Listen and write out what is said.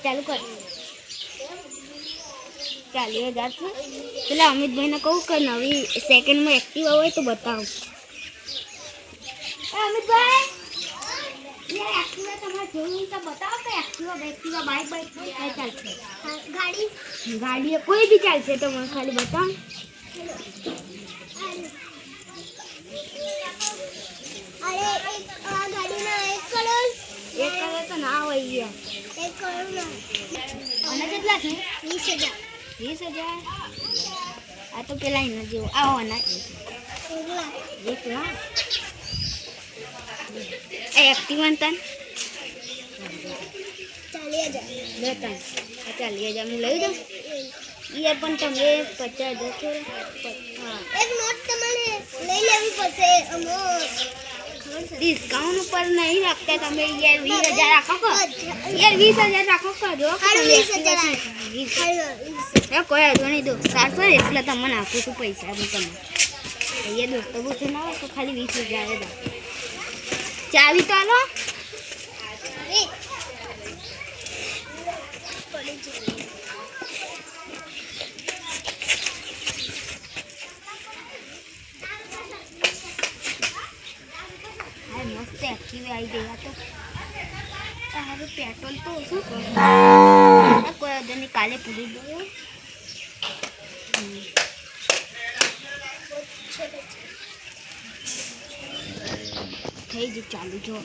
ચાલુ કર 40,000 છે પેલા અમિતભાઈને કહું કે નવી સેકન્ડમાં એક્ટિવા હોય તો બતાવો અમિતભાઈ એક્ટિવા તમારે જોયું તો બતાવો કે એક્ટિવા બાઇક કઈ ચાલશે ગાડી કોઈ બી ચાલશે તો મને ખાલી બતાવો એક કલર તો ના હોય યાર એક કલર ના અને કેટલા છે 20,000 આ તો પેલા એના જેવો આવો ના એક લાખ એક્ટિવા તન 40,000 40,000 હું લઈ દઉં યાર પણ તમે 50,000 છો એક નોટ તમારે લઈ લેવી પડશે ડિસ્કાઉન્ટ ઉપર નહીં રાખતા તમે યાર 20,000 રાખો કો યાર 20,000 રાખો કો જો 20,000 કોઈ આજો નહીં દો 400 એટલે તમને આપું છું પૈસા હું તમને એ દોસ્તો પૂછે ના હોય તો ખાલી 20,000 જ ચાવી તો આલો મસ્ત એક્ટિવા આવી ગયા તો હવે પેટ્રોલ તો શું કરું કોઈ અદરની કાલે પૂરી ગયો થઈ ગયું ચાલુ જો